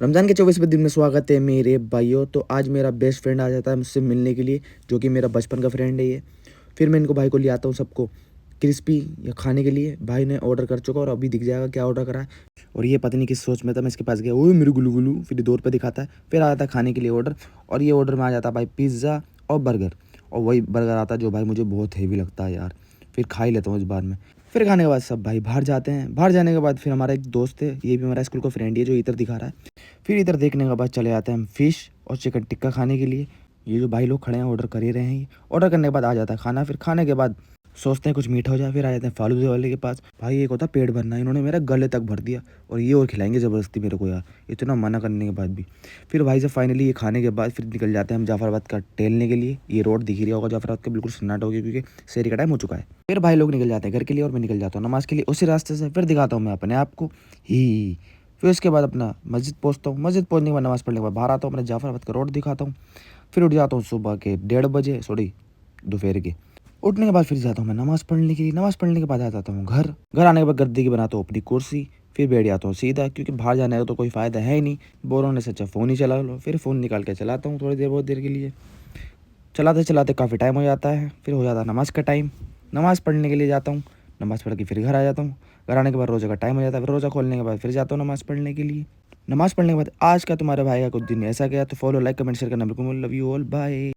रमज़ान के 24वें दिन में स्वागत है मेरे भाइयों। तो आज मेरा बेस्ट फ्रेंड आ जाता है मुझसे मिलने के लिए, जो कि मेरा बचपन का फ्रेंड है ये। फिर मैं इनको भाई को ले आता हूँ सबको क्रिस्पी या खाने के लिए। भाई ने ऑर्डर कर चुका और अभी दिख जाएगा क्या ऑर्डर करा है। और ये पता नहीं किस सोच में था, मैं इसके पास गया, ओए मेरे गुल्लू गुल्लू, फिर 2 रुपये दिखाता है। फिर आ जाता है खाने के लिए ऑर्डर, और ये ऑर्डर में आ जाता है भाई पिज़्ज़ा और बर्गर। और वही बर्गर आता है जो भाई मुझे बहुत हेवी लगता है यार। फिर खा ही लेता हूँ इस बार में। फिर खाने के बाद सब भाई बाहर जाते हैं। बाहर जाने के बाद फिर हमारा एक दोस्त है, ये भी हमारा स्कूल का फ्रेंड है, जो इधर दिखा रहा है। फिर इधर देखने के बाद चले आते हैं हम फ़िश और चिकन टिक्का खाने के लिए। ये जो भाई लोग खड़े हैं ऑर्डर कर ही रहे हैं ये। ऑर्डर करने के बाद आ जाता है खाना। फिर खाने के बाद सोचते हैं कुछ मीठा हो जाए, फिर आ जाते हैं फालूदे वाले के पास। भाई एक होता पेट भरना, इन्होंने मेरा गले तक भर दिया, और ये और खिलाएंगे ज़बरदस्ती मेरे को यार, इतना मना करने के बाद भी। फिर भाई से फाइनली ये खाने के बाद फिर निकल जाते हैं हम जाफराबाद का टहलने के लिए। ये रोड दिख ही रहा होगा जाफराबाद का, बिल्कुल सन्नाटा हो गया क्योंकि शहरी का टाइम हो चुका है। फिर भाई लोग निकल जाते हैं घर के लिए और मैं निकल जाता हूँ नमाज़ के लिए उसी रास्ते से। फिर दिखाता हूँ मैं अपने आप को ही। फिर उसके बाद अपना मस्जिद पहुँचता हूँ। मस्जिद पहुँचने के बाद नमाज़ पढ़ने के बाद बाहर आता हूँ, अपने जाफराबाद का रोड दिखाता हूँ। फिर उठ जाता हूँ सुबह के 1:30 बजे, सॉरी दोपहर के। उठने के बाद फिर जाता हूँ मैं नमाज़ पढ़ने के लिए। नमाज़ पढ़ने के बाद आ जाता हूँ घर। घर आने के बाद गद्दे की बनाता हूँ अपनी कुर्सी। फिर बैठ जाता हूँ सीधा, क्योंकि बाहर जाने का तो कोई फ़ायदा है ही नहीं, बोर होने से अच्छा फ़ोन ही चला लो। फिर फ़ोन निकाल के चलाता हूँ थोड़ी देर, बहुत देर के लिए। चलाते चलाते काफ़ी टाइम हो जाता है। फिर हो जाता है नमाज़ का टाइम। नमाज़ पढ़ने के लिए जाता हूँ। नमाज़ पढ़ के फिर घर आ जाता हूँ। घर आने के बाद रोज़े का टाइम हो जाता है। फिर रोज़ा खोलने के बाद फिर जाता हूँ नमाज़ पढ़ने के लिए। नमाज़ पढ़ने के बाद आज का तुम्हारे भाई का कुछ दिन ऐसा गया। तो फॉलो, लाइक, कमेंट, शेयर करना बिल्कुल। Love you all, bye.